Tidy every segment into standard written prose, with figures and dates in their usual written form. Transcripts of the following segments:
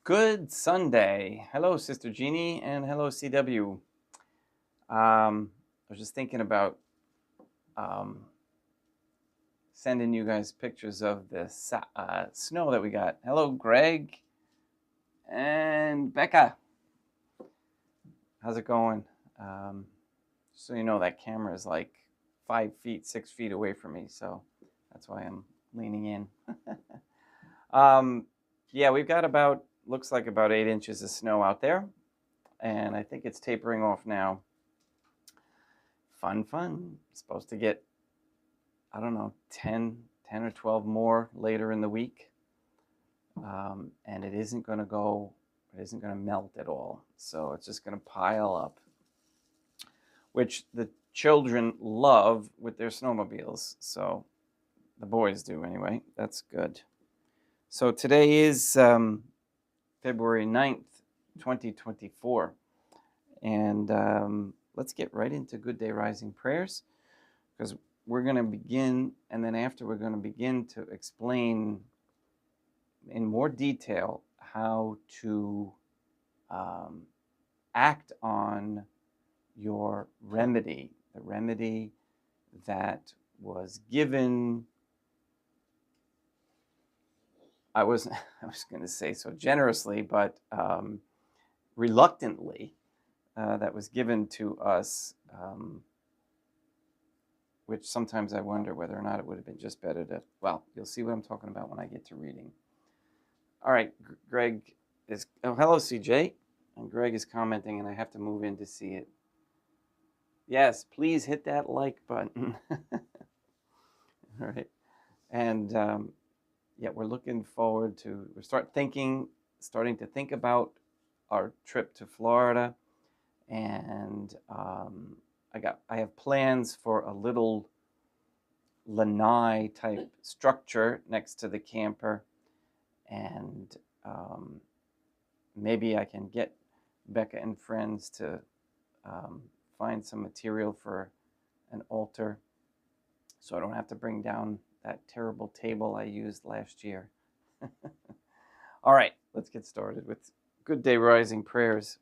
Good Sunday. Hello, Sister Jeannie, and hello, CW. I was just thinking about sending you guys pictures of the snow that we got. Hello, Greg and Becca. How's it going? So you know that camera is like 5 feet, 6 feet away from me, so that's why I'm leaning in. Yeah, we've got looks like about 8 inches of snow out there, and I think it's tapering off now. Fun. Supposed to get, I don't know, 10 or 12 more later in the week. And it isn't going to melt at all. So it's just going to pile up, which the children love with their snowmobiles. So the boys do anyway. That's good. So today is February 9th, 2024. And let's get right into Good Day Rising prayers, because we're going to begin, and then after we're going to begin to explain in more detail how to act on your remedy, the remedy that was given, I was going to say so generously, but reluctantly, that was given to us, which sometimes I wonder whether or not it would have been just better to, well, you'll see what I'm talking about when I get to reading. All right, Greg is, oh, hello, CJ. And Greg is commenting, and I have to move in to see it. Yes, please hit that like button. All right. And yeah, we're looking forward to, starting to think about our trip to Florida. And I have plans for a little lanai type structure next to the camper, and maybe I can get Becca and friends to find some material for an altar, so I don't have to bring down that terrible table I used last year. All right, let's get started with Good Day Rising prayers.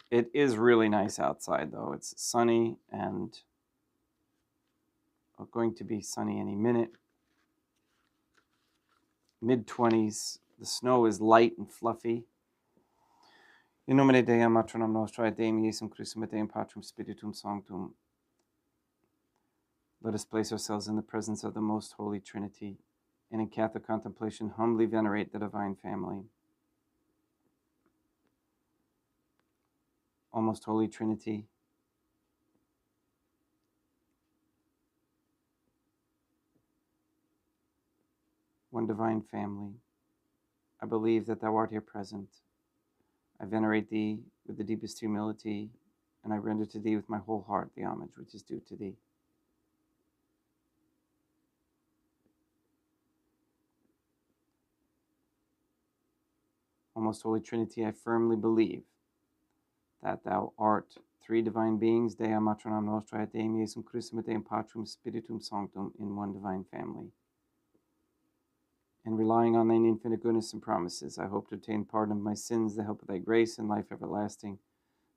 It is really nice outside, though. It's sunny and going to be sunny any minute. Mid-20s. The snow is light and fluffy. In nomine Dei, matronam nostrae, Deum Iesum Christum et Deum Patrum Spiritum Sanctum. Let us place ourselves in the presence of the Most Holy Trinity, and in Catholic contemplation humbly venerate the Divine Family. O Most Holy Trinity, one Divine Family, I believe that Thou art here present. I venerate Thee with the deepest humility, and I render to Thee with my whole heart the homage which is due to Thee. O Most Holy Trinity, I firmly believe that Thou art three divine beings, Dea matronam nostrae, et Deum Iesum Christum et Deum Patrum Spiritum Sanctum, in one Divine Family. And relying on Thine infinite goodness and promises, I hope to obtain pardon of my sins, the help of Thy grace, and life everlasting,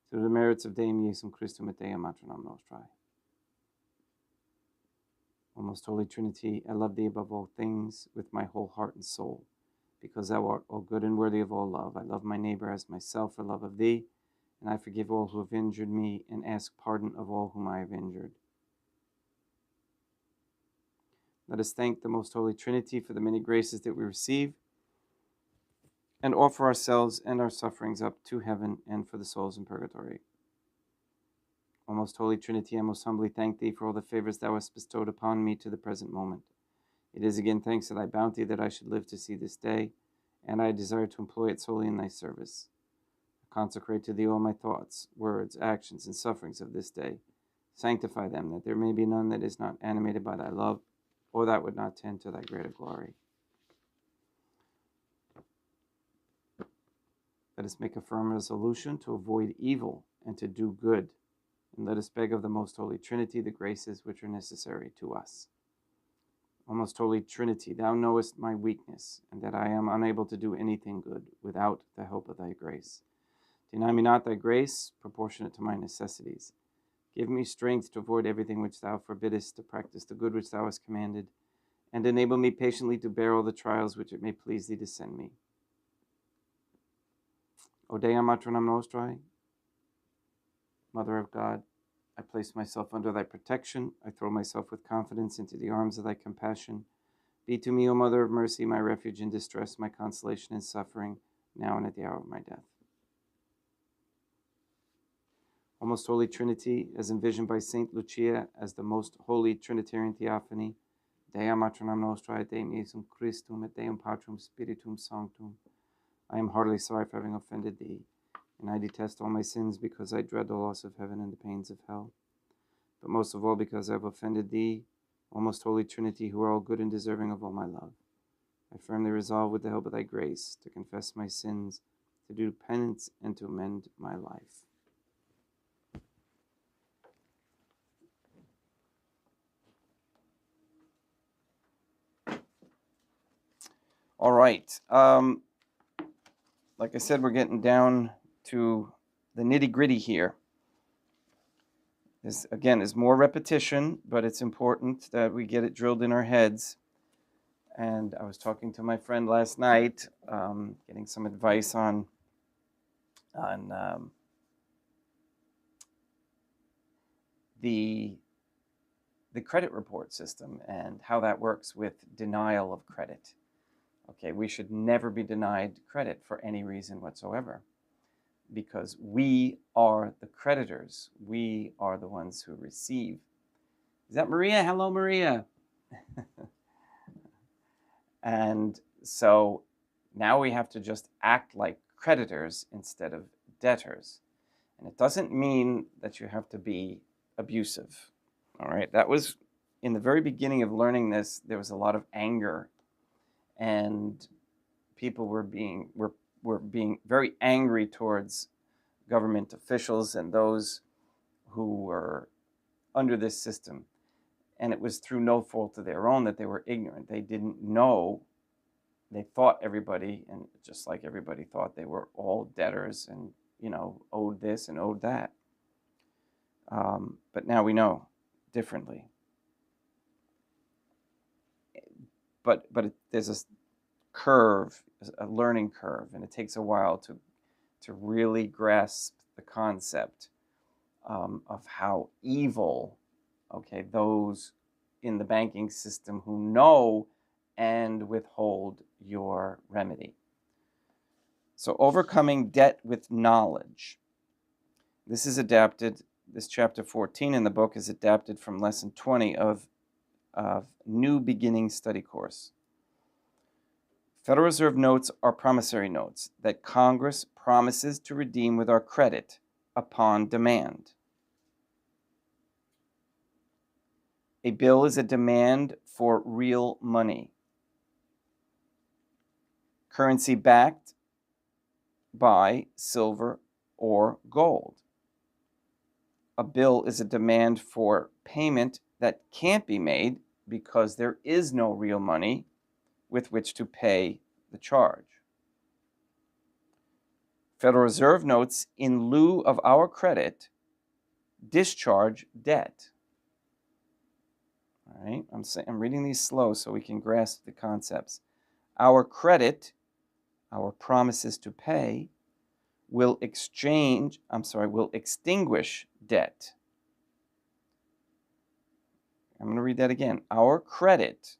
through the merits of Deum Iesum Christum et Deum matronam nostrae. O Most Holy Trinity, I love Thee above all things with my whole heart and soul, because Thou art all good and worthy of all love. I love my neighbor as myself for love of Thee, and I forgive all who have injured me, and ask pardon of all whom I have injured. Let us thank the Most Holy Trinity for the many graces that we receive, and offer ourselves and our sufferings up to heaven and for the souls in purgatory. O Most Holy Trinity, I most humbly thank Thee for all the favors Thou hast bestowed upon me to the present moment. It is again thanks to Thy bounty that I should live to see this day, and I desire to employ it solely in Thy service. I consecrate to Thee all my thoughts, words, actions, and sufferings of this day. Sanctify them, that there may be none that is not animated by Thy love, or that would not tend to Thy greater glory. Let us make a firm resolution to avoid evil and to do good, and let us beg of the Most Holy Trinity the graces which are necessary to us. O most holy Trinity, thou knowest my weakness, and that I am unable to do anything good without the help of thy grace. Deny me not thy grace, proportionate to my necessities. Give me strength to avoid everything which thou forbiddest, to practice the good which thou hast commanded, and enable me patiently to bear all the trials which it may please thee to send me. O Dea Matronam Nostrae, Mother of God, I place myself under thy protection. I throw myself with confidence into the arms of thy compassion. Be to me, O Mother of Mercy, my refuge in distress, my consolation in suffering, now and at the hour of my death. O most holy Trinity, as envisioned by Saint Lucia as the most holy Trinitarian Theophany, Dea Matronam Nostrae, Deum Iesum Christum, et Deum Patrum Spiritum Sanctum, I am heartily sorry for having offended thee, and I detest all my sins because I dread the loss of heaven and the pains of hell. But most of all because I have offended thee, O most holy Trinity, who are all good and deserving of all my love. I firmly resolve, with the help of thy grace, to confess my sins, to do penance, and to amend my life. All right. Like I said, we're getting down to the nitty-gritty here. This, again, is more repetition, but it's important that we get it drilled in our heads. And I was talking to my friend last night, getting some advice on the credit report system and how that works with denial of credit. Okay, we should never be denied credit for any reason whatsoever, because we are the creditors. We are the ones who receive. Is that Maria? Hello, Maria. And so now we have to just act like creditors instead of debtors. And it doesn't mean that you have to be abusive. All right, that was in the very beginning of learning this. There was a lot of anger, and people were being very angry towards government officials and those who were under this system. And it was through no fault of their own that they were ignorant. They didn't know. They thought everybody, and just like everybody thought, they were all debtors and, owed this and owed that. But now we know differently. But there's a curve, a learning curve, and it takes a while to really grasp the concept of how evil, those in the banking system who know and withhold your remedy. So overcoming debt with knowledge. This is adapted, this chapter 14 in the book is adapted from lesson 20 of New Beginning Study Course. Federal Reserve notes are promissory notes that Congress promises to redeem with our credit upon demand. A bill is a demand for real money. Currency backed by silver or gold. A bill is a demand for payment that can't be made because there is no real money with which to pay the charge. Federal Reserve notes, in lieu of our credit, discharge debt. All right, I'm reading these slow so we can grasp the concepts. Our credit, our promises to pay, will extinguish debt. I'm going to read that again. Our credit,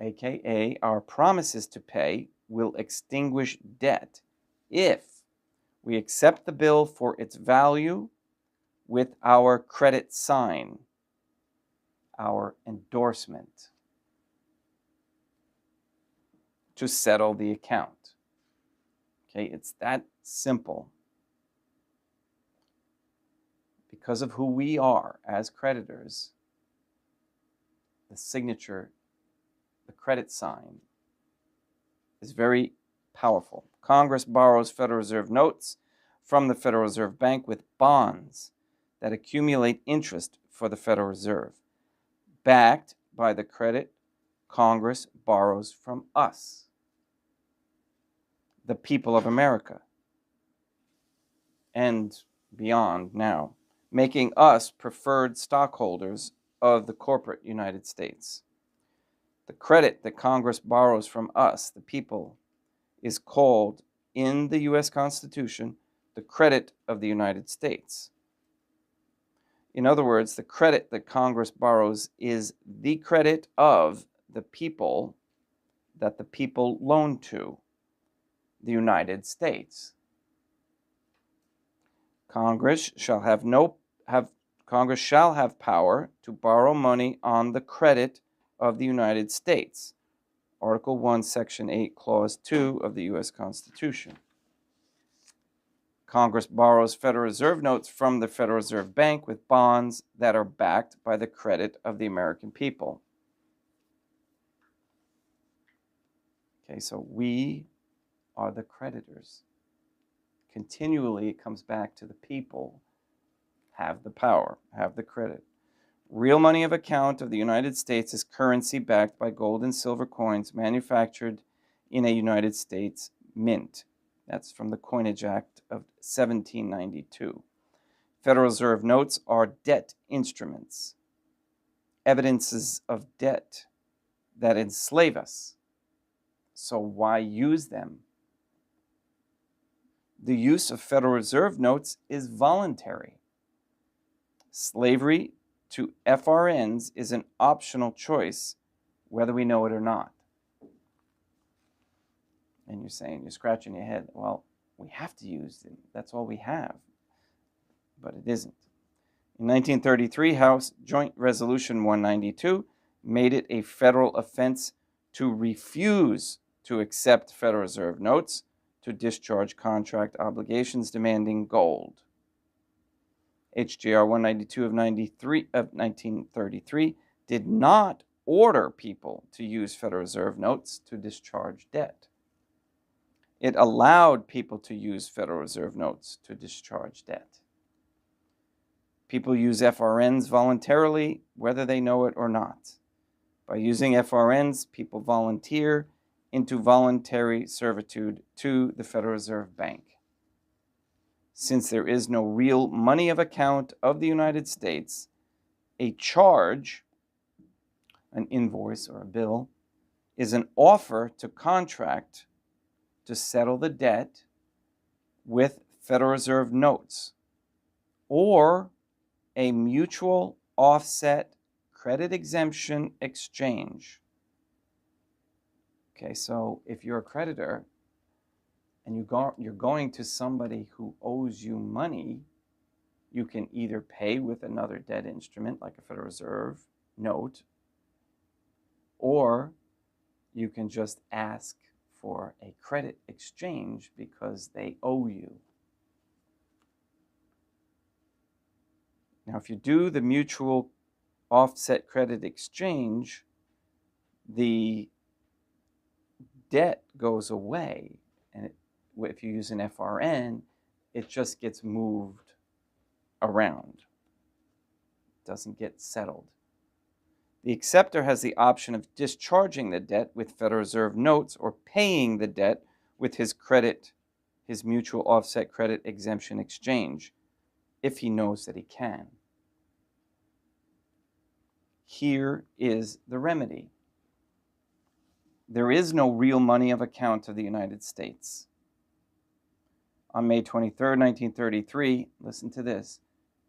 aka our promises to pay, will extinguish debt if we accept the bill for its value with our credit sign, our endorsement, to settle the account. Okay, it's that simple. Because of who we are as creditors, the signature, the credit sign, is very powerful. Congress borrows Federal Reserve notes from the Federal Reserve Bank with bonds that accumulate interest for the Federal Reserve, backed by the credit Congress borrows from us, the people of America, and beyond now, making us preferred stockholders of the corporate United States. The credit that Congress borrows from us, the people, is called in the U.S. Constitution the credit of the United States. In other words, the credit that Congress borrows is the credit of the people that the people loan to, the United States. Congress shall have power to borrow money on the credit of the United States. Article 1, Section 8, Clause 2 of the U.S. Constitution. Congress borrows Federal Reserve notes from the Federal Reserve Bank with bonds that are backed by the credit of the American people. Okay, so we are the creditors. Continually, it comes back to the people have the power, have the credit. Real money of account of the United States is currency backed by gold and silver coins manufactured in a United States mint. That's from the Coinage Act of 1792. Federal Reserve notes are debt instruments, evidences of debt that enslave us. So why use them? The use of Federal Reserve notes is voluntary. Slavery to FRNs is an optional choice, whether we know it or not. And you're scratching your head, well, we have to use them. That's all we have. But it isn't. In 1933, House Joint Resolution 192 made it a federal offense to refuse to accept Federal Reserve notes to discharge contract obligations demanding gold. HJR 192 of 1933 did not order people to use Federal Reserve notes to discharge debt. It allowed people to use Federal Reserve notes to discharge debt. People use FRNs voluntarily, whether they know it or not. By using FRNs, people volunteer into voluntary servitude to the Federal Reserve Bank. Since there is no real money of account of the United States, a charge, an invoice or a bill, is an offer to contract to settle the debt with Federal Reserve notes, or a mutual offset credit exemption exchange. Okay, so if you're a creditor and you're going to somebody who owes you money, you can either pay with another debt instrument like a Federal Reserve note, or you can just ask for a credit exchange because they owe you. Now, if you do the mutual offset credit exchange, the debt goes away, and if you use an FRN, it just gets moved around. It doesn't get settled. The acceptor has the option of discharging the debt with Federal Reserve notes or paying the debt with his mutual offset credit exemption exchange, if he knows that he can. Here is the remedy. There is no real money of account of the United States. On May 23rd, 1933, listen to this,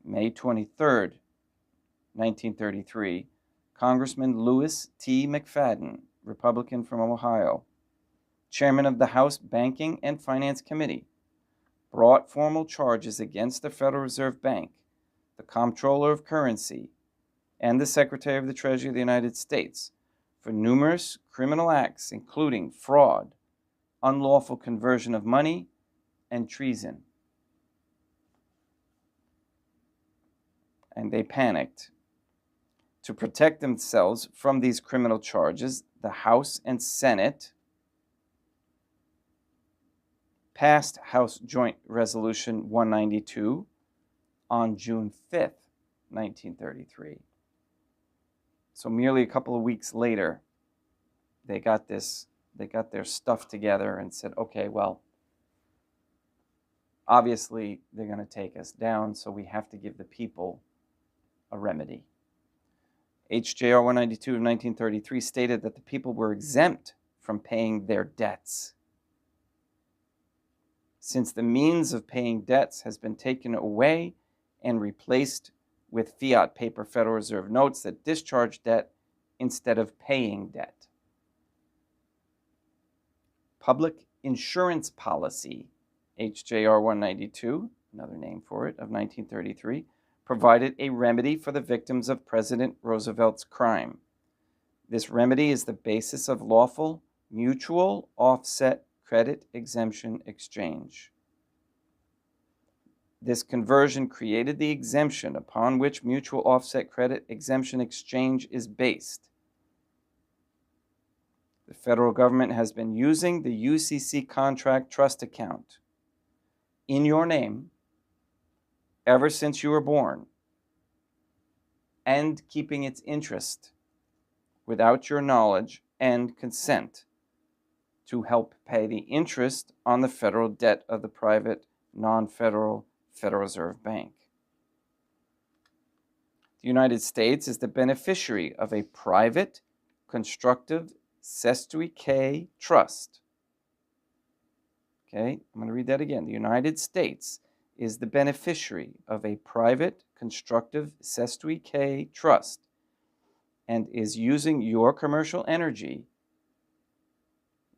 May 23rd, 1933, Congressman Louis T. McFadden, Republican from Ohio, chairman of the House Banking and Finance Committee, brought formal charges against the Federal Reserve Bank, the Comptroller of Currency, and the Secretary of the Treasury of the United States for numerous criminal acts, including fraud, unlawful conversion of money, and treason. And they panicked. To protect themselves from these criminal charges, the House and Senate passed House Joint Resolution 192 on June 5th, 1933. So merely a couple of weeks later, they got their stuff together and said, okay, well, obviously they're going to take us down, so we have to give the people a remedy. HJR 192 of 1933 stated that the people were exempt from paying their debts. Since the means of paying debts has been taken away and replaced with fiat paper Federal Reserve notes that discharge debt instead of paying debt. Public insurance policy, HJR 192, another name for it, of 1933, provided a remedy for the victims of President Roosevelt's crime. This remedy is the basis of lawful mutual offset credit exemption exchange. This conversion created the exemption upon which mutual offset credit exemption exchange is based. The federal government has been using the UCC contract trust account in your name ever since you were born, and keeping its interest without your knowledge and consent to help pay the interest on the federal debt of the private, non-federal Federal Reserve Bank. The United States is the beneficiary of a private, constructive Sestuike trust. Okay, I'm going to read that again. The United States is the beneficiary of a private, constructive Sestuike trust and is using your commercial energy,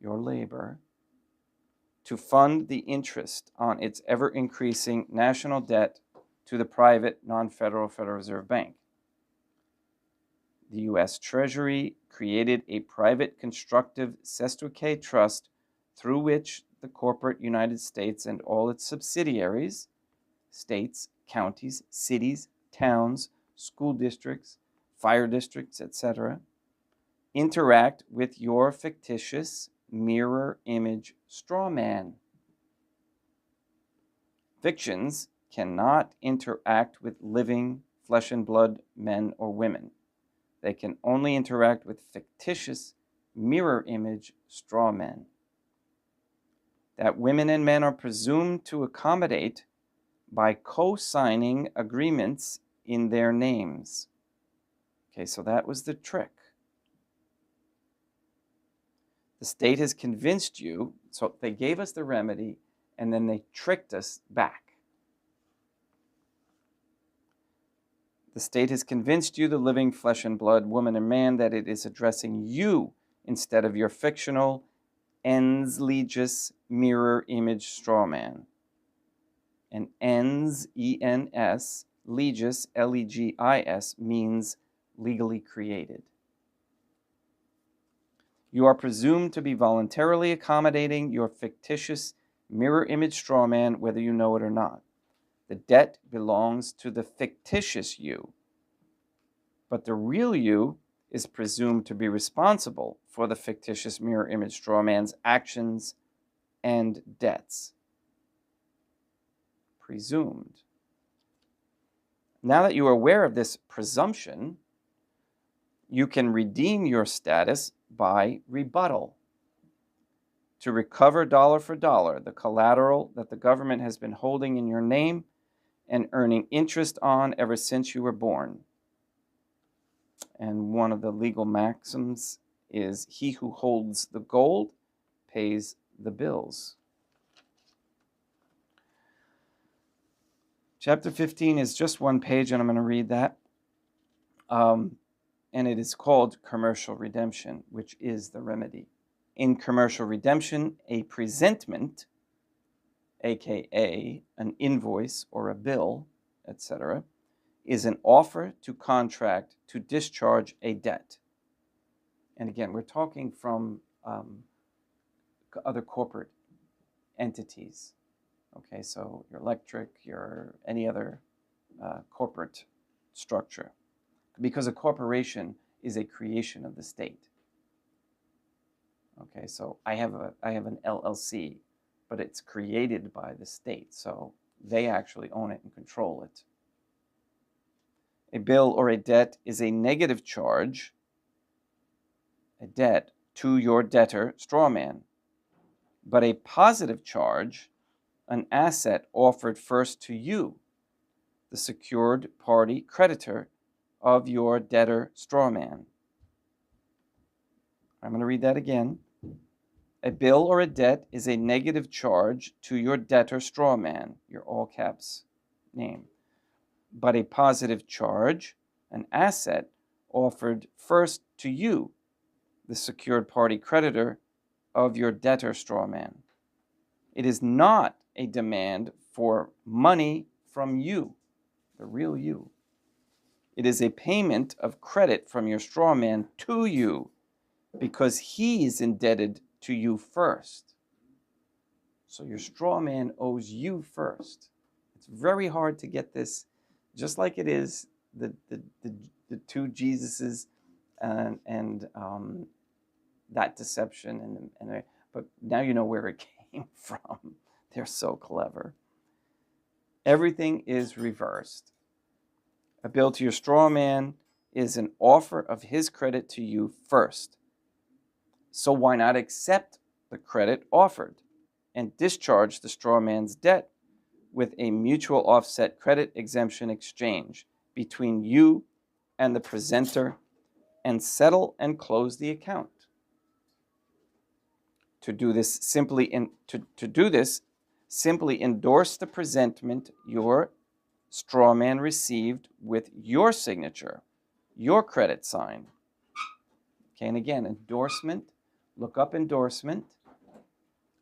your labor, to fund the interest on its ever-increasing national debt to the private, non-federal Federal Reserve Bank. The U.S. Treasury created a private constructive Sestuike trust through which the corporate United States and all its subsidiaries, states, counties, cities, towns, school districts, fire districts, etc., interact with your fictitious mirror image straw man. Fictions cannot interact with living flesh and blood men or women. They can only interact with fictitious mirror image straw men that women and men are presumed to accommodate by co-signing agreements in their names. Okay, so that was the trick. The state has convinced you, so they gave us the remedy, and then they tricked us back. The state has convinced you, the living flesh and blood woman and man, that it is addressing you instead of your fictional ens legis mirror image straw man. And ens, E-N-S, legis, L-E-G-I-S, means legally created. You are presumed to be voluntarily accommodating your fictitious mirror image straw man, whether you know it or not. The debt belongs to the fictitious you, but the real you is presumed to be responsible for the fictitious mirror image straw man's actions and debts. Presumed. Now that you are aware of this presumption, you can redeem your status by rebuttal. To recover dollar for dollar the collateral that the government has been holding in your name and earning interest on ever since you were born. And one of the legal maxims is, he who holds the gold pays the bills. Chapter 15 is just one page, and I'm going to read that. And it is called commercial redemption, which is the remedy. In commercial redemption, a presentment, aka an invoice or a bill, etc., is an offer to contract to discharge a debt. And again, we're talking from other corporate entities. Okay, so your electric, your any other corporate structure. Because a corporation is a creation of the state. Okay, so I have an LLC, but it's created by the state, so they actually own it and control it. A bill or a debt is a negative charge, a debt, to your debtor, strawman, but a positive charge, an asset offered first to you, the secured party creditor of your debtor, strawman. I'm going to read that again. A bill or a debt is a negative charge to your debtor, strawman, your all caps name, but a positive charge, an asset offered first to you, the secured party creditor of your debtor, strawman. It is not a demand for money from you, the real you. It is a payment of credit from your strawman to you because he is indebted to you first. So your strawman owes you first. It's very hard to get this, just like it is the two Jesuses and that deception but now you know where it came from. They're so clever. Everything is reversed. A bill to your strawman is an offer of his credit to you first. So why not accept the credit offered and discharge the strawman's debt with a mutual offset credit exemption exchange between you and the presenter and settle and close the account? To do this, simply endorse the presentment your strawman received with your signature, your credit sign. Okay, and again, endorsement, look up endorsement.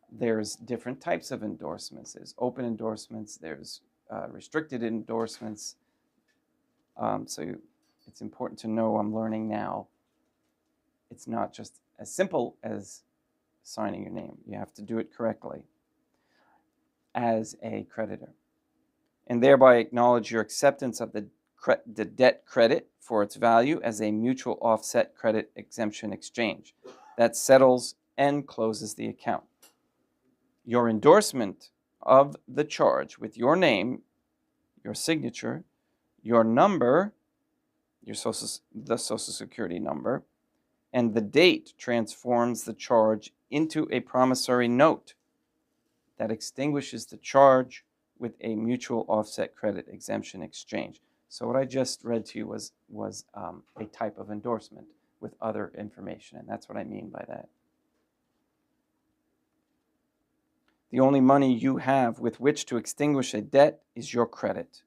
There's different types of endorsements. There's open endorsements, there's restricted endorsements. So it's important to know, I'm learning now, it's not just as simple as signing your name. You have to do it correctly as a creditor, and thereby acknowledge your acceptance of the debt credit for its value as a mutual offset credit exemption exchange that settles and closes the account. Your endorsement of the charge with your name, your signature, your number, the Social Security number, and the date transforms the charge into a promissory note that extinguishes the charge with a mutual offset credit exemption exchange. So what I just read to you was a type of endorsement with other information, and that's what I mean by that. The only money you have with which to extinguish a debt is your credit.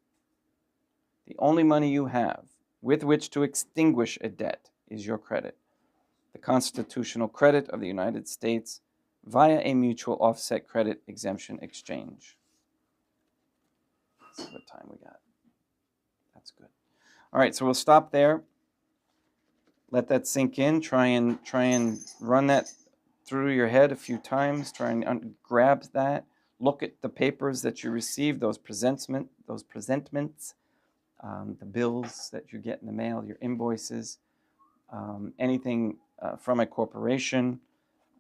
The only money you have with which to extinguish a debt is your credit. The constitutional credit of the United States via a mutual offset credit exemption exchange. Let's see what time we got. That's good. All right, so we'll stop there. Let that sink in. Try and run that through your head a few times. Try and grab that. Look at the papers that you received, those presentments, the bills that you get in the mail, your invoices, anything from a corporation,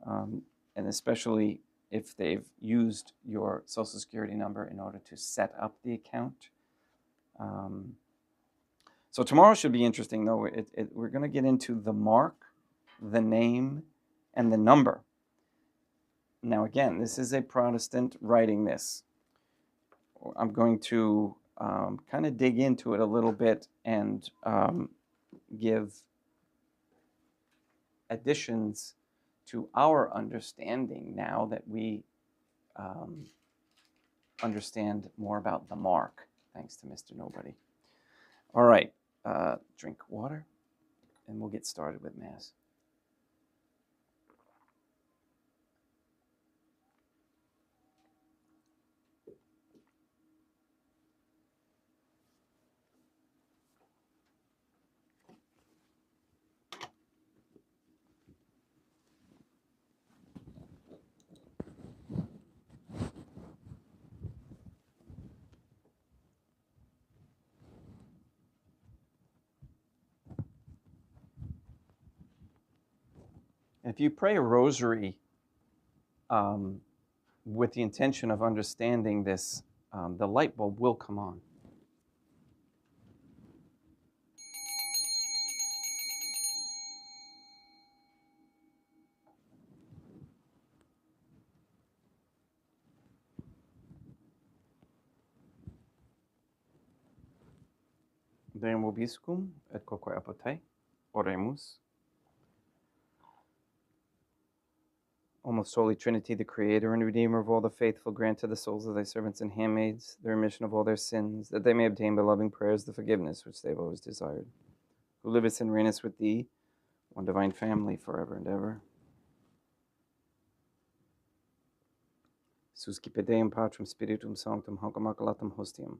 and especially if they've used your Social Security number in order to set up the account. So tomorrow should be interesting, though. We're going to get into the mark, the name, and the number. Now, again, this is a Protestant writing this. I'm going to kind of dig into it a little bit and give additions to our understanding now that we understand more about the mark, thanks to Mr. Nobody. All right, drink water, and we'll get started with Mass. If you pray a rosary with the intention of understanding this, the light bulb will come on. Deum vobiscum et quoque apote. Oremus. O most holy Trinity, the Creator and Redeemer of all the faithful, grant to the souls of thy servants and handmaids the remission of all their sins, that they may obtain by loving prayers the forgiveness which they have always desired. Who livest and reignest with thee, one divine family, forever and ever. Suscipe Deum Patrum Spiritum Sanctum hoc immaculatum hostium,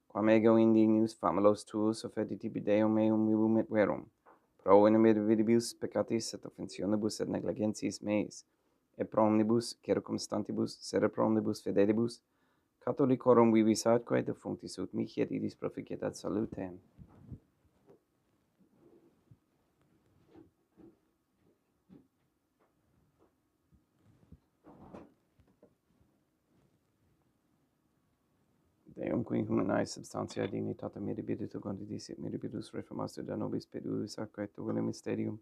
quam ego indignus famulos tuus offenditibi Deum meum vivum et verum, pro inimitabibus peccatis et offensionibus et negligentis meis, et pro omnibus circumstantibus sed pro omnibus fidelibus, Catholicorum vivis atque defunctis ut mihi et idis proficietat salute. Deum qui humanae substantiae dignitatem mirabilitur condidis et mirabilis reformaster da nobis pedulis atque tuum mysterium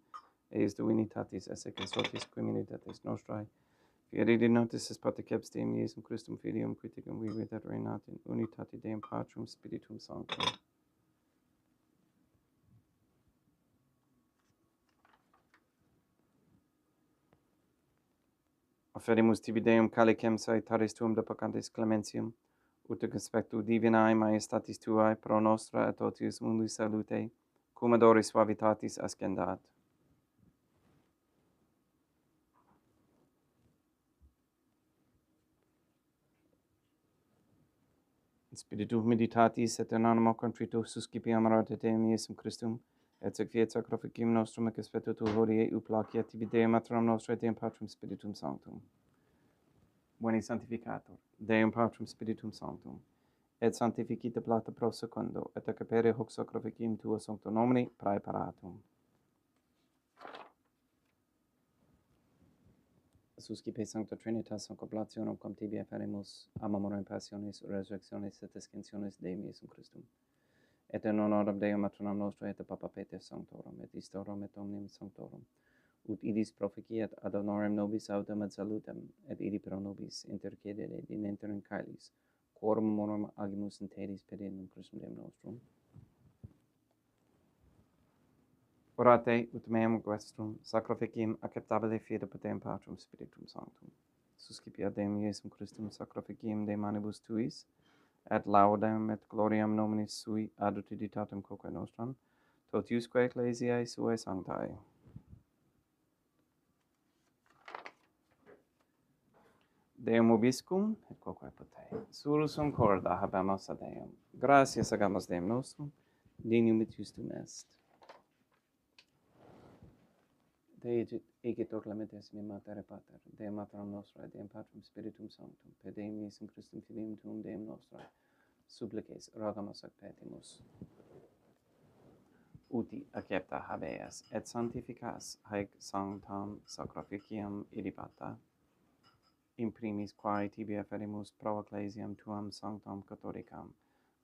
eis divinitatis esse consortis criminalitatis nostrae, fieri de notis es patriceps Deum Iesum Christum Filium criticum vivit et reinat in unitate Deum Patrum Spiritum Sanctum. Offerimus tibi Deum calicem saitaris tuum de peccantis clementium, ut conspectu divinae majestatis tuae pro nostra et totius mundi salute, cum adoris suavitatis ascendat. Spiritu meditatis et in animo contrito suscipiam arate Deum Iesum Christum, et sequiet sacrificium nostrum et expetutu hodie ut placiat tibi Deum maternam nostrae Deum Patrum Spiritum Sanctum. Veni sanctificator, Deum Patrum Spiritum Sanctum, et sanctificite plata pro secundo, et accapere hoc sacrificium tua sancto nomini praeparatum. Suscipe Sancta Trinitas Sancta Oblationum cum tibi aferimus amamorem passionis resurrectionis et ascensionis Deum Iesum Christum. Et in honoram Deum maternam nostrae et Papa Peter Sanctorum et Istorum et omnium Sanctorum, ut idis proficiat ad honorem nobis autem et salutem, et idi pro nobis intercedere in interim caelis, quorum morum agimus in tedis pedendum Christum Deum nostrum. Orate ut meam vestrum sacrificium acceptabile fide Deum Patrum Spiritum Sanctum. Suscipiat Deum Iesum Christum sacrificium de manibus tuis, et laudem et gloriam nominis sui ad utilitatem quoque nostram, totiusque ecclesiae suae sanctae. Deum vobiscum et quoque pote. Sursum corda habemus ad Deum. Gratias agamus Deum nostrum, dignum et justum est. Dei egitur clementes me mater et pater, Deum materam nostrae, Deum Patrum Spiritum Sanctum, per Deum Iesum Christum Filium tuum Deum nostrae, supplices, rogamus ac petimus. Uti accepta habeas, et sanctificas haec sanctam sacrificium idibata, in primis quae tibi afferimus pro ecclesiam tuam sanctam catholicam,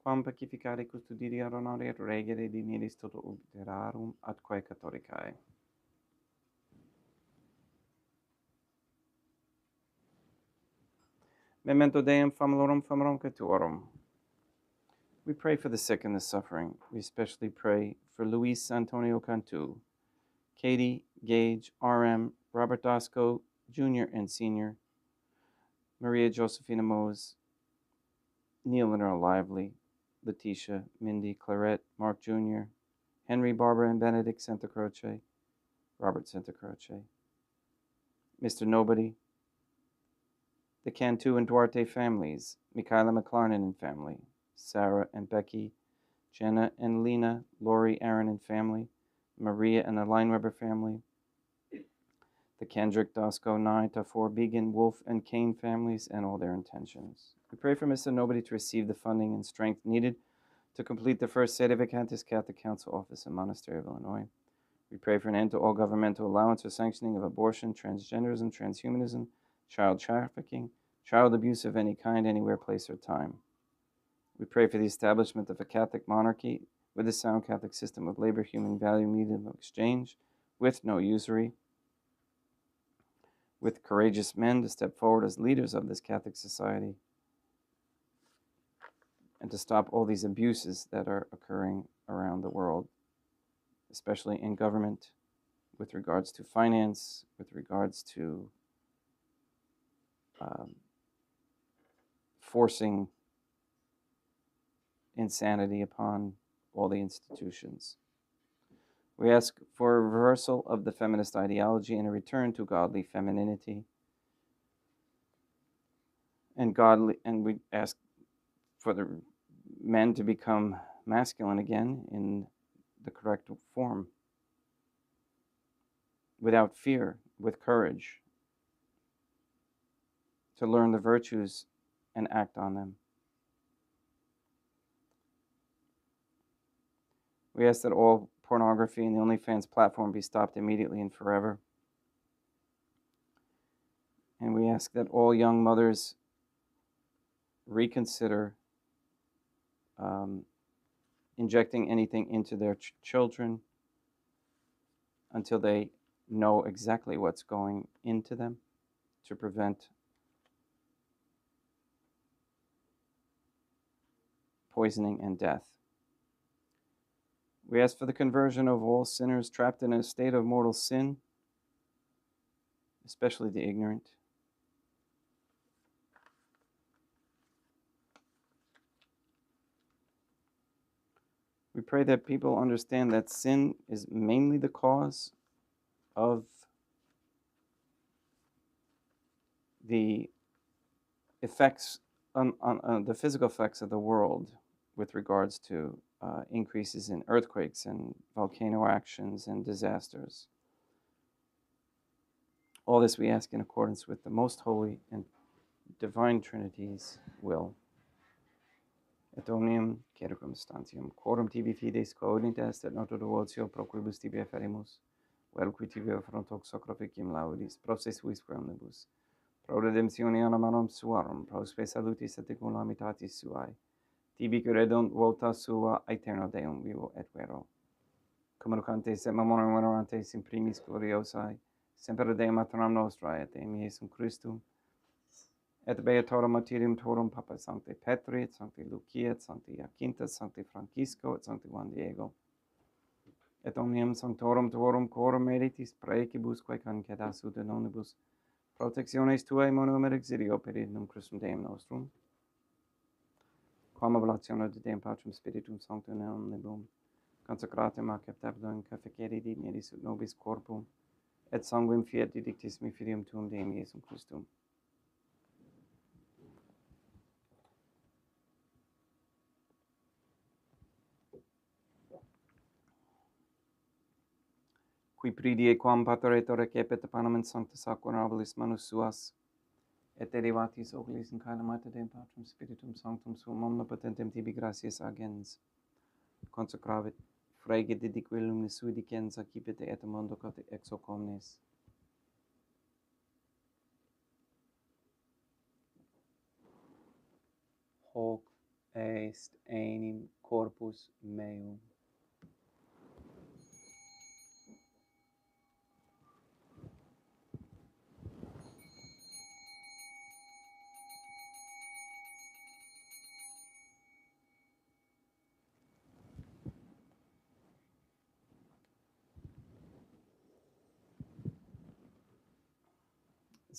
quam pacificare custodire honore et regere dimiris toto ubiterarum atque catholicae. Memento Deum famulorum catuorum. We pray for the sick and the suffering. We especially pray for Luis Antonio Cantu, Katie, Gage, RM, Robert Dosco, Jr. and Sr., Maria Josephina Mose, Neil and Earl Lively, Letitia, Mindy, Clarette, Mark Jr., Henry, Barbara, and Benedict Santa Croce, Robert Santa Croce, Mr. Nobody, the Cantu and Duarte families, Michaela McLarnon and family, Sarah and Becky, Jenna and Lena, Lori, Aaron and family, Maria and the Lineweber family, the Kendrick, Dosco, Nye, Tafor, Began, Wolf, and Kane families, and all their intentions. We pray for Mr. Nobody to receive the funding and strength needed to complete the first Sede Vacantis Catholic Council office in Monastery of Illinois. We pray for an end to all governmental allowance or sanctioning of abortion, transgenderism, transhumanism, child trafficking, child abuse of any kind, anywhere, place, or time. We pray for the establishment of a Catholic monarchy with a sound Catholic system of labor, human value, medium of exchange, with no usury, with courageous men to step forward as leaders of this Catholic society, and to stop all these abuses that are occurring around the world, especially in government, with regards to finance, with regards to forcing insanity upon all the institutions. We ask for a reversal of the feminist ideology and a return to godly femininity and we ask for the men to become masculine again in the correct form, without fear, with courage, to learn the virtues and act on them. We ask that all pornography and the OnlyFans platform be stopped immediately and forever. And we ask that all young mothers reconsider injecting anything into their children until they know exactly what's going into them, to prevent poisoning and death. We ask for the conversion of all sinners trapped in a state of mortal sin, especially the ignorant. We pray that people understand that sin is mainly the cause of the effects on the physical effects of the world, with regards to increases in earthquakes and volcano actions and disasters. All this we ask in accordance with the most holy and divine Trinity's will. Et omnium cercum stantium, quorum tibi fides covenant est, et noto devotio pro quibus tibi eferimus, vel qui tibi affrontox sacrificium laudis, pro se suis omnibus, pro redemptione animarum suarum, pro spe salutis et calamitatis suae, tibi credunt vota sua aeterno Deum vivo et vero. Communicantes et memoram venerantes in primis gloriosae, semper Deum maternam nostrae, et Deum Iesum Christum, et beatorum martyrium torum Papa Sancte Petri, et Sancte Lucia, et Sancte Jacinta, Sancte Francisco, et Sancte Juan Diego, et omnium sanctorum tuorum quorum meritis praecibus quae concedas ut in omnibus protectiones tuae monum et exilio per idem Christum Deum nostrum, quam oblatione de Deum Patrum Spiritum Sanctum in omnibus consecratum acceptabulum cafecere digneris ut nobis corpum, et sanguinem fiat didictis mi filium tuum Deum Iesum Christum. Qui pridie quam pateretur recepit panem in sanctus aqua nobis manus suas, et derivatis oculis in calamata Deum Patrum Spiritum Sanctum suum omnipotentem tibi gratias agens, consecravit frege didique luminis sui dicens accipite et mondo cote ex hoc omnes. Hoc est enim corpus meum.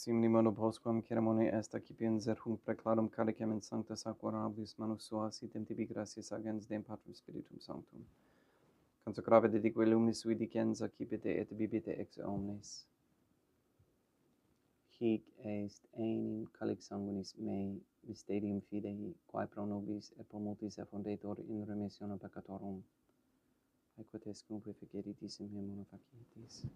Simni modo postquam ceremoniae est accipiens hunc preclarum calicem in sanctus aqua nobis manus suas, item tibi gratias agens Deum Patrum Spiritum Sanctum. Consecrave didique luminis sui dicens accipite et bibite ex omnes. Hic est enim calix sanguinis mei, mysterium fidei, quae pro nobis et pro multis effundetur in remissionem peccatorum. Aequates cum efficeritis in meum una facitis.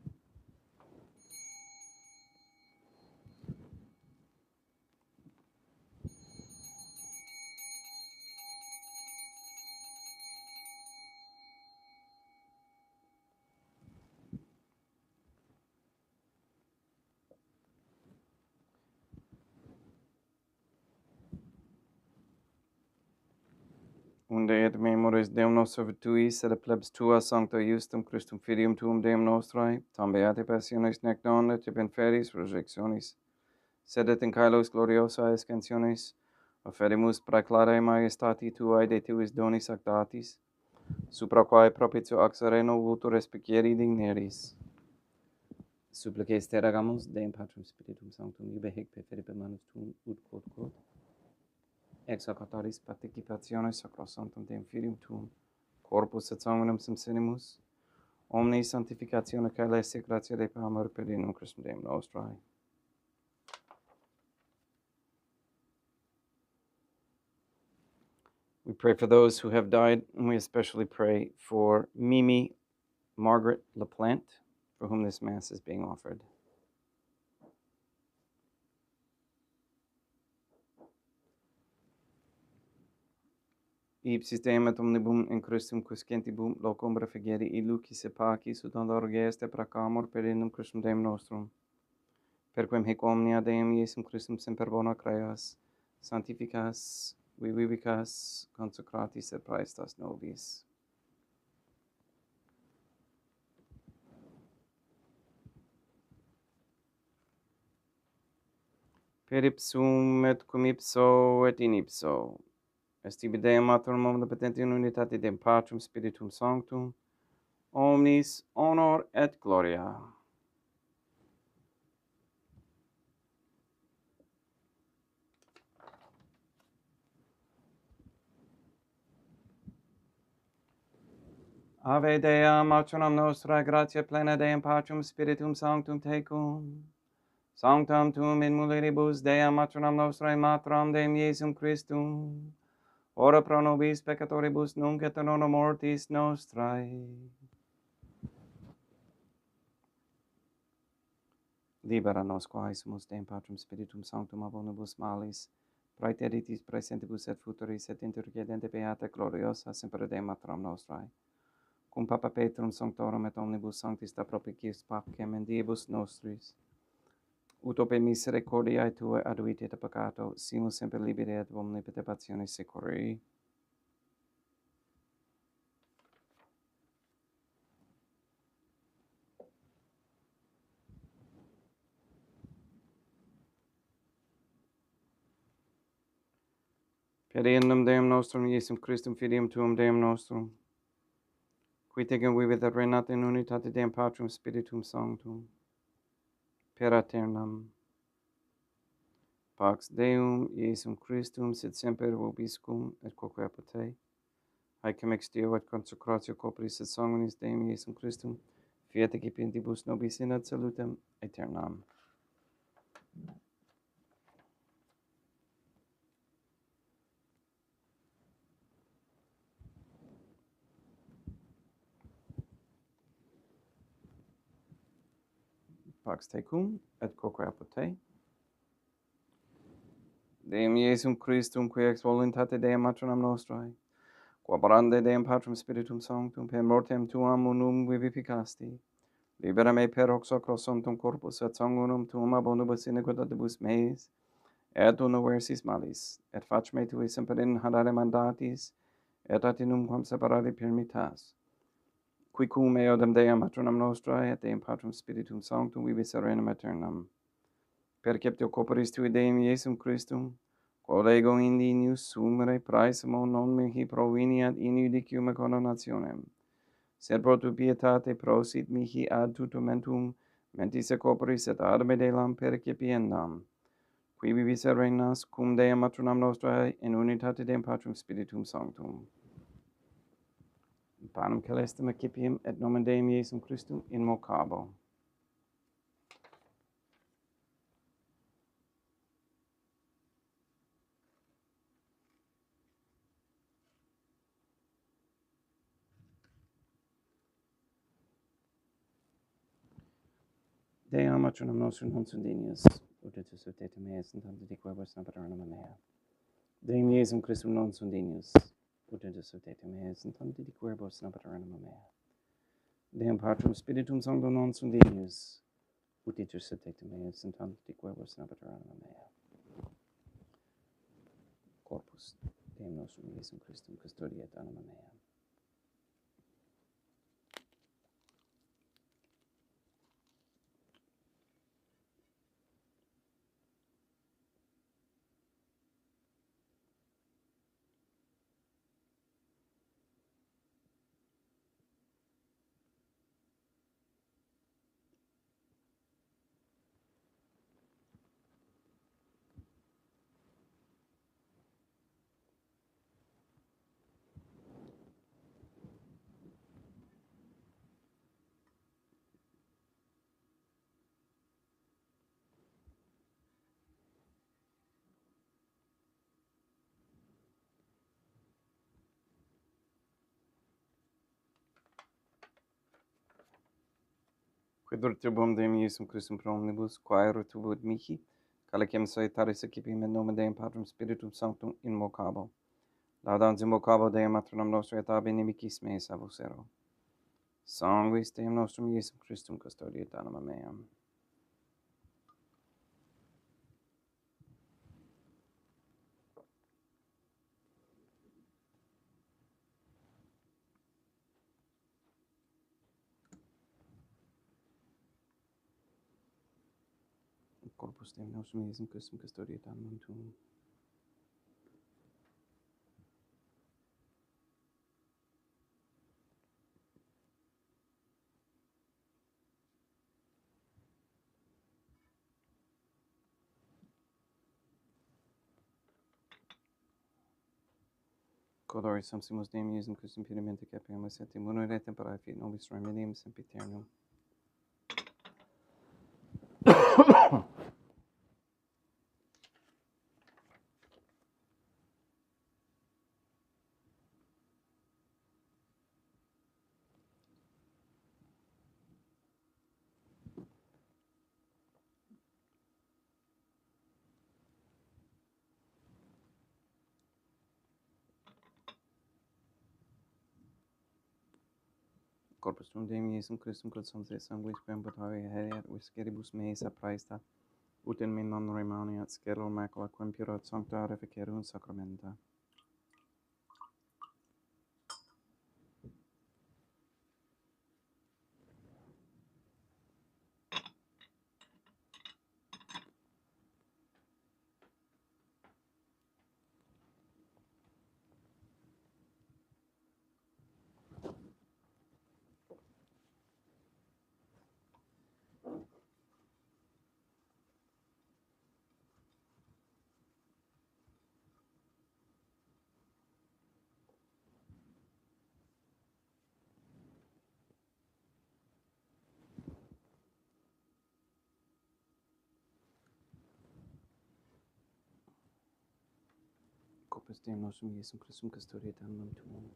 Unde et memoris Deum nostro virtuis, et plebs tua sancta justum Christum filium tuum Deum nostrae, tam beate passiones nec non et inferis resurrectionis, sed et in caelos gloriosae ascensionis, Offerimus praeclare majestati tuae de tuis donis ac datis, supra quae propitio ac sereno vultur respicieri digneris. Supplices teragamus, Deum Patrum Spiritum Sanctum, ibe hic per fide manus tuum ut quod, ex hoc autaris participationis sacrosanctum Deum Filium tuum, corpus et sanguinem subsinimus, omni sanctificatione caeleste gratia Dei per amor per Deum Christum Deum nostrae. We pray for those who have died, and we especially pray for Mimi Margaret LaPlante, for whom this Mass is being offered. Ipsis Deum et omnibum in Christum quiscentibum locum refugeri illucis et pacis ut dolor geste pracamur per Deum Christum Deum nostrum. Per quem hic omnia Deum Iesum Christum semper bona creas, sanctificas, vivicas, consecratis et praestas nobis. Per ipsum et cum ipso et in ipso, est ibi Deum Mater omnipotenti in unitate Deum Patrum Spiritum Sanctum, omnis honor et gloria. Ave Dea, matronam nostrae, gratia plena Deum Patrum Spiritum Sanctum tecum. Sanctam tuum in mulieribus Dea, matronam nostrae, matram Deum Iesum Christum. Ora pro nobis peccatoribus nunc et in hora mortis nostrae. Libera nos quae sumus Deum Patrum Spiritum Sanctum ab omnibus malis, praeteritis praesentibus et futuris et intercedente beata gloriosa semper Deum matram nostrae. Cum Papa Petrum Sanctorum et omnibus sanctis da propiciis pacem in diebus nostris, ut ope misericordiae Tuae aduit et peccato, simus semper liberi et omni perturbationis securi. Per Deum Deum nostrum, Iesum Christum Filium Tuum Deum nostrum, qui tecum vivit et reinat in unitate Deum Patrum Spiritum Sanctum, per aeternam. Pax Deum, Iesum Christum, sit semper vobiscum et quoque apud te, haecum ex Deo et consecratio corporis et sanguinis Deum Iesum Christum, fiat ecipentibus nobis in ad salutem aeternam. Pax tecum et quoque apud te. Deum Iesum Christum, qui ex voluntate Deum matronam nostrae, qua parande Deum Patrum Spiritum Sanctum, per mortem tuam unum vivificasti, libera me per hoc sacrosanctum corpus et sanguinum tuum ab omnibus iniquitatibus meis, et universis malis, et fac me tui semper in hadare mandatis, et atinum quam separare permittas, qui cum eodem Deum matronam nostrae, et Deum Patrum Spiritum Sanctum, vivi serenum aeternam. Perceptio corporis tui Deum Iesum Christum, quod ego indinius sumere praesimo non mihi proveniat in judicium condonationem, sed pro tu pietate prosit mihi ad tutumentum mentis et corporis et ad medelam percipiendam, qui vivis et regnas cum Deum matronam nostrae in unitate Deum Patrum Spiritum Sanctum. Panem celestem accipiem et nomen Deum Iesum Christum in vocabo. Deum matronam nostrum non sundinius, ut et suscitem meas in tanto diquibus naperanum mea. Deum Iesum Christum non sundinius, ut et suscitem meas in tanto diquibus naperanum mea. Deum Patrum Spiritum Sanctum non sundinius, ut et suscitem meas in tanto diquibus naperanum mea. Corpus Deum nostrum Iesum Christum custodiet anima mea. Quid virtubum Deum Iesum Christum pro omnibus, quae rotubud mihi, calicem saitaris equipim in nomen Deum Patrum Spiritum Sanctum invocabo. Laudans invocabo Deum Matronum nostrum et ab inimicis meis avocero. Sanguis Deum nostrum Iesum Christum custodiet anima meam. Corpus Deum nostrum Iesum Christum custodiet animam tuum. Codori sumpsimus Deum Iesum Christum puramente capiamus et immunere et temperae fit nobis remedium sempiternum. Corpus tuum Deum Iesum Christum consumtis et sanguis quem potari heriat visceribus meis apraesta, ut in me non remaniat scelor macula quem pura et sancta reficerunt sacramenta. Corpus Deum nostrum Iesum Christum custodiet animam tuum.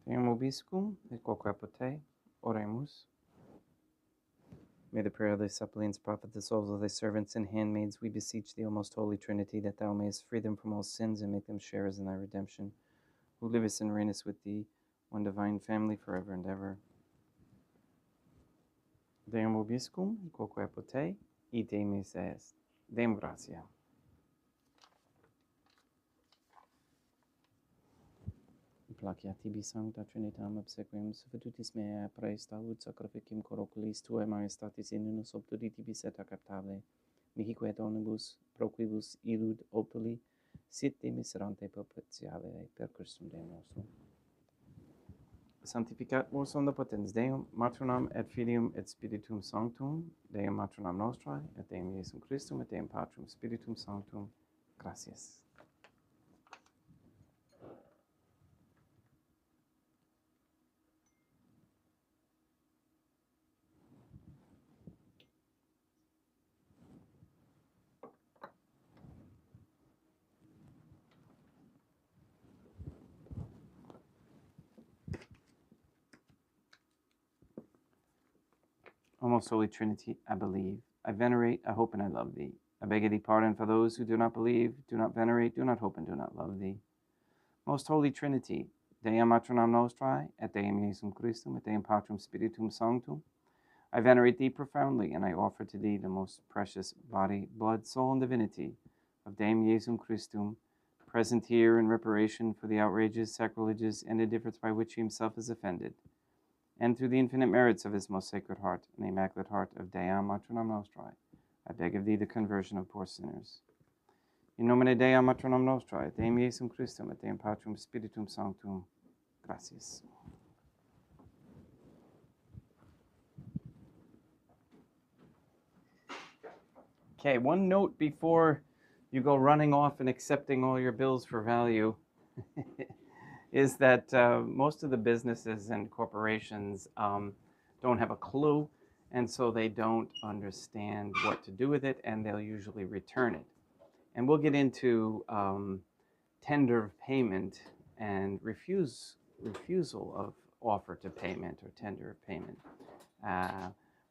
Deum obiscum et quoque apud oremus. May the prayer of thy suppliants profit the souls of thy servants and handmaids. We beseech thee, O most holy Trinity, that thou mayest free them from all sins and make them sharers in thy redemption, who livest and reignest with thee, one divine family, forever and ever. Deum obiscum et quoque apud ite mis est. Deum gratia. Placia tibi sancta Trinitam obsequium suffitutis mea praesta ut sacrificium coroculis tuae majestatis in unus obtuli tibis et acceptable, mihique et omnibus proquibus illud obtuli sit de miserante propitiale per Christum Deum nostrum. Sanctificamus omnipotens Deum, Matronam et Filium et Spiritum Sanctum, Deum Matronam Nostrae, et Deum Iesum Christum, et Deum Patrum Spiritum Sanctum. Gracias. O most holy Trinity, I believe, I venerate, I hope, and I love thee. I beg of thee pardon for those who do not believe, do not venerate, do not hope, and do not love thee. Most holy Trinity, Deum Matronam Nostrae, et Deum Iesum Christum, et Deum Patrum Spiritum Sanctum, I venerate thee profoundly, and I offer to thee the most precious body, blood, soul, and divinity of Deum Iesum Christum, present here in reparation for the outrages, sacrileges, and indifference by which he himself is offended, and through the infinite merits of his most sacred heart and the immaculate heart of Deum Matronam Nostrae, I beg of thee the conversion of poor sinners. In nomine Deum Matronam Nostrae, et Deum Iesum Christum, et Deum Patrum Spiritum Sanctum. Gracias. Okay, one note before you go running off and accepting all your bills for value is that most of the businesses and corporations don't have a clue, and so they don't understand what to do with it, and they'll usually return it. And we'll get into tender of payment and refusal of offer to payment or tender of payment.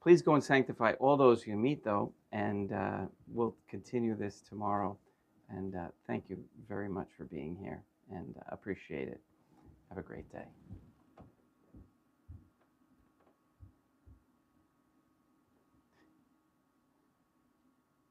Please go and sanctify all those you meet, though, and we'll continue this tomorrow. And thank you very much for being here, and appreciate it. Have a great day.